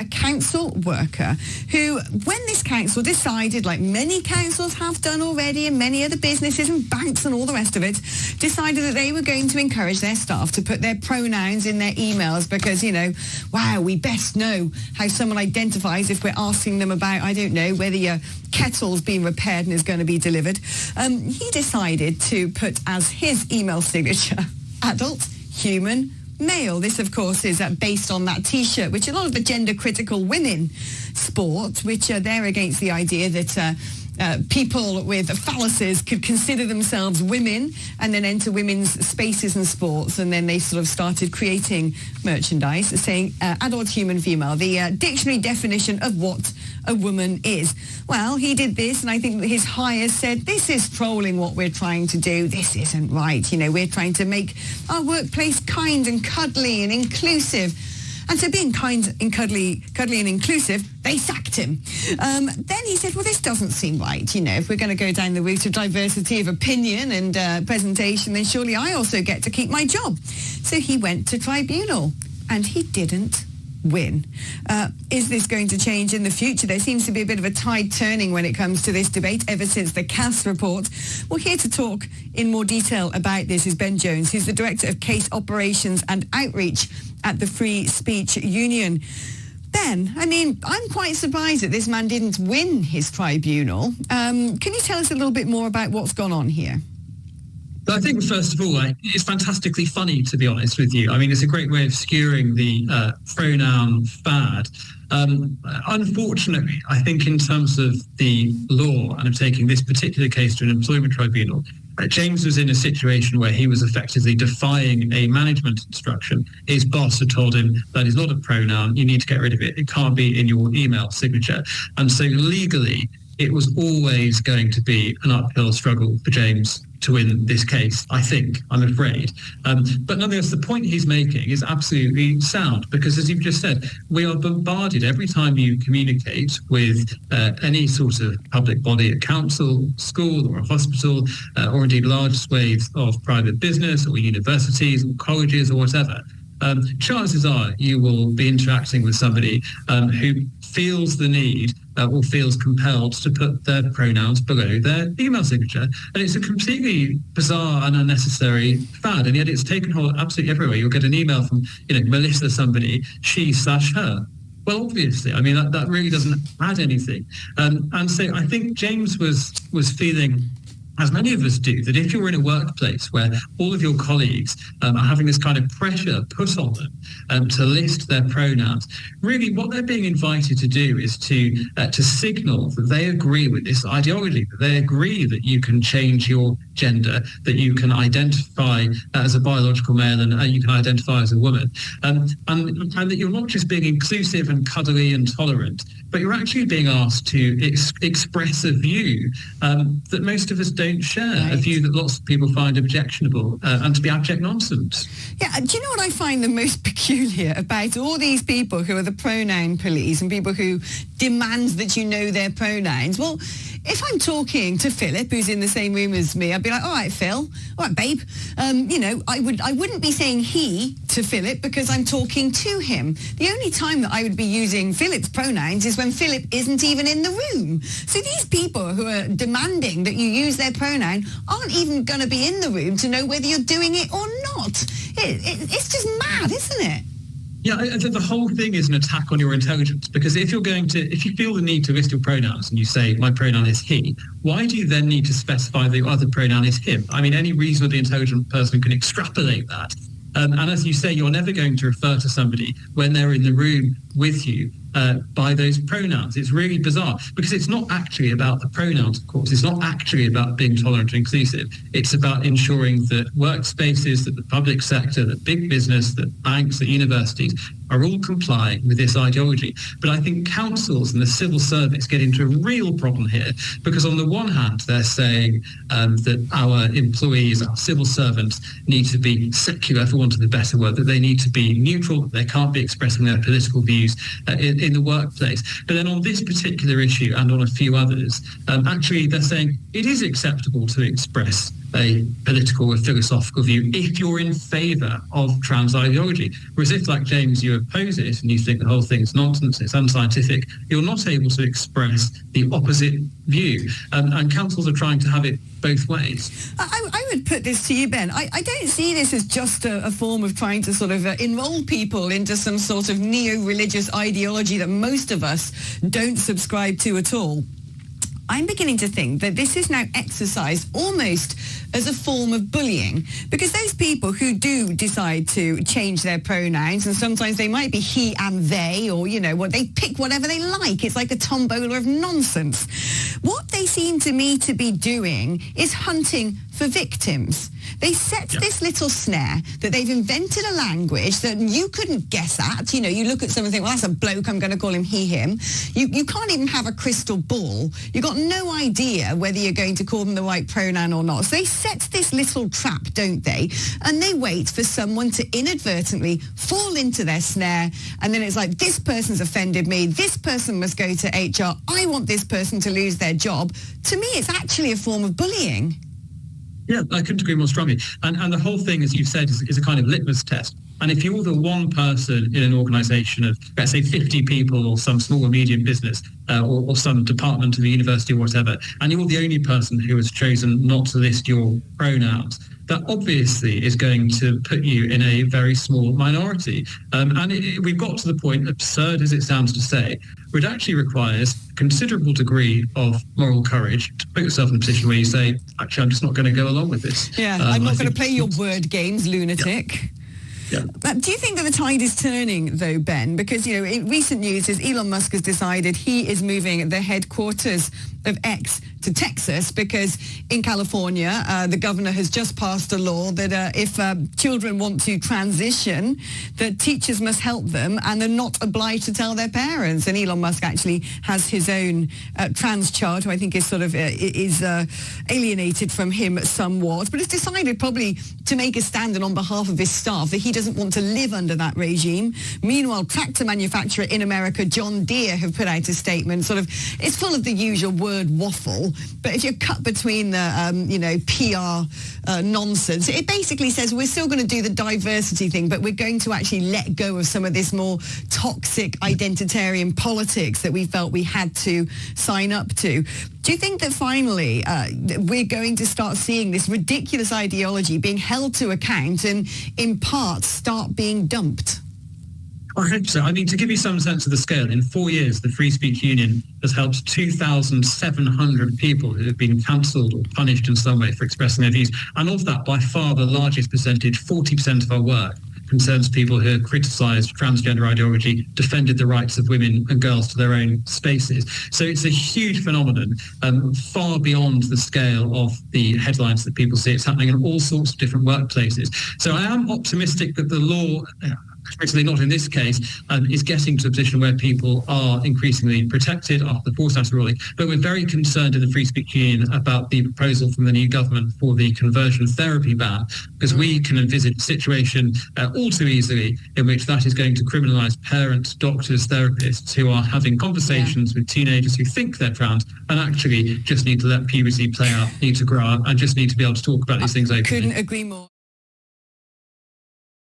A council worker who, when this council decided, like many councils have done already and many other businesses and banks and all the rest of it, decided that they were going to encourage their staff to put their pronouns in their emails because, wow, we best know how someone identifies if we're asking them about, I don't know, whether your kettle's been repaired and is going to be delivered. He decided to put as his email signature, adult, human, male. This, of course, is based on that T-shirt, which a lot of the gender-critical women sport, which are there against the idea that people with phalluses could consider themselves women and then enter women's spaces and sports. And then they sort of started creating merchandise saying adult, human, female, the dictionary definition of what a woman is. Well, he did this, and I think that his hires said, this is trolling what we're trying to do. This isn't right. We're trying to make our workplace kind and cuddly and inclusive. And so being kind and cuddly and inclusive, they sacked him. Then he said, well, this doesn't seem right. If we're going to go down the route of diversity of opinion and presentation, then surely I also get to keep my job. So he went to tribunal, and he didn't win. Is this going to change in the future? There seems to be a bit of a tide turning when it comes to this debate ever since the Cass report. Well, here to talk in more detail about this is Ben Jones, who's the Director of Case Operations and Outreach at the Free Speech Union. Ben, I'm quite surprised that this man didn't win his tribunal. Can you tell us a little bit more about what's gone on here? I think, first of all, it's fantastically funny, to be honest with you. It's a great way of skewering the pronoun fad. Unfortunately, I think in terms of the law and of taking this particular case to an employment tribunal, James was in a situation where he was effectively defying a management instruction. His boss had told him that is not a pronoun, you need to get rid of it. It can't be in your email signature. And so legally, it was always going to be an uphill struggle for James to win this case, I'm afraid. But nonetheless, the point he's making is absolutely sound because, as you've just said, we are bombarded every time you communicate with any sort of public body, a council, school or a hospital, or indeed large swathes of private business or universities or colleges or whatever. Chances are you will be interacting with somebody who feels the need or feels compelled to put their pronouns below their email signature. And it's a completely bizarre and unnecessary fad, and yet it's taken hold absolutely everywhere. You'll get an email from, Melissa somebody, she/her. Well, obviously, that really doesn't add anything. And so I think James was feeling, as many of us do, that if you're in a workplace where all of your colleagues are having this kind of pressure put on them to list their pronouns, really what they're being invited to do is to signal that they agree with this ideology, that they agree that you can change your gender, that you can identify as a biological male and you can identify as a woman, and that you're not just being inclusive and cuddly and tolerant, but you're actually being asked to express a view that most of us don't share, right. A view that lots of people find objectionable and to be abject nonsense. Yeah, do you know what I find the most peculiar about all these people who are the pronoun police and people who demand that you know their pronouns? Well, if I'm talking to Philip, who's in the same room as me, I'd be like, all right, Phil, all right, babe. I wouldn't be saying he to Philip because I'm talking to him. The only time that I would be using Philip's pronouns is when Philip isn't even in the room. So these people who are demanding that you use their pronoun aren't even going to be in the room to know whether you're doing it or not. It's just mad, isn't it? Yeah, the whole thing is an attack on your intelligence, because if you feel the need to list your pronouns and you say, my pronoun is he, why do you then need to specify that your other pronoun is him? Any reasonably intelligent person can extrapolate that. And as you say, you're never going to refer to somebody when they're in the room with you by those pronouns. It's really bizarre because it's not actually about the pronouns, of course. It's not actually about being tolerant and inclusive. It's about ensuring that workspaces, that the public sector, that big business, that banks, that universities are all complying with this ideology. But I think councils and the civil service get into a real problem here because on the one hand, they're saying that our employees, our civil servants need to be secular, for want of a better word, that they need to be neutral, that they can't be expressing their political views in the workplace. But then on this particular issue and on a few others, actually they're saying it is acceptable to express a political or philosophical view if you're in favour of trans ideology. Whereas if, like James, you oppose it and you think the whole thing is nonsense, it's unscientific, you're not able to express the opposite view. And councils are trying to have it both ways. I would put this to you, Ben. I don't see this as just a form of trying to sort of enroll people into some sort of neo-religious ideology that most of us don't subscribe to at all. I'm beginning to think that this is now exercised almost as a form of bullying, because those people who do decide to change their pronouns, and sometimes they might be he and they, or, you know, what they pick whatever they like. It's like a tombola of nonsense. What they seem to me to be doing is hunting for victims. They set this little snare that they've invented a language that you couldn't guess at. You know, you look at someone and think, well, that's a bloke, I'm going to call him he, him. You can't even have a crystal ball. You've got no idea whether you're going to call them the right pronoun or not. So they set this little trap, don't they? And they wait for someone to inadvertently fall into their snare. And then it's like, this person's offended me. This person must go to HR. I want this person to lose their job. To me, it's actually a form of bullying. Yeah, I couldn't agree more strongly. And the whole thing, as you've said, is a kind of litmus test. And if you're the one person in an organisation of, let's say, 50 people or some small or medium business or some department of the university or whatever, and you're the only person who has chosen not to list your pronouns, that obviously is going to put you in a very small minority. We've got to the point, absurd as it sounds to say, where it actually requires a considerable degree of moral courage to put yourself in a position where you say, actually, I'm just not going to go along with this. Yeah, I'm not going to play your word games, lunatic. Yeah. Yeah. Do you think that the tide is turning, though, Ben? Because, you know, in recent news is Elon Musk has decided he is moving the headquarters of X to Texas because in California, the governor has just passed a law that if children want to transition, that teachers must help them and they're not obliged to tell their parents. And Elon Musk actually has his own trans child, who I think is sort of alienated from him somewhat, but has decided probably to make a stand on behalf of his staff that he doesn't want to live under that regime. Meanwhile, tractor manufacturer in America, John Deere, have put out a statement. Sort of, it's full of the usual word waffle, but if you're cut between the PR nonsense, it basically says we're still going to do the diversity thing, but we're going to actually let go of some of this more toxic identitarian politics that we felt we had to sign up to. Do you think that finally we're going to start seeing this ridiculous ideology being held to account and in part start being dumped? I hope so. I mean, to give you some sense of the scale, in 4 years, the Free Speech Union has helped 2,700 people who have been cancelled or punished in some way for expressing their views. And of that, by far the largest percentage, 40% of our work, concerns people who have criticised transgender ideology, defended the rights of women and girls to their own spaces. So it's a huge phenomenon, far beyond the scale of the headlines that people see. It's happening in all sorts of different workplaces. So I am optimistic that the law, especially not in this case, is getting to a position where people are increasingly protected after the Forsyth ruling. But we're very concerned in the Free Speech Union about the proposal from the new government for the conversion therapy ban, because we can envisage a situation all too easily in which that is going to criminalise parents, doctors, therapists who are having conversations with teenagers who think they're trans and actually just need to let puberty play out, need to grow up, and just need to be able to talk about these things openly. Couldn't agree more.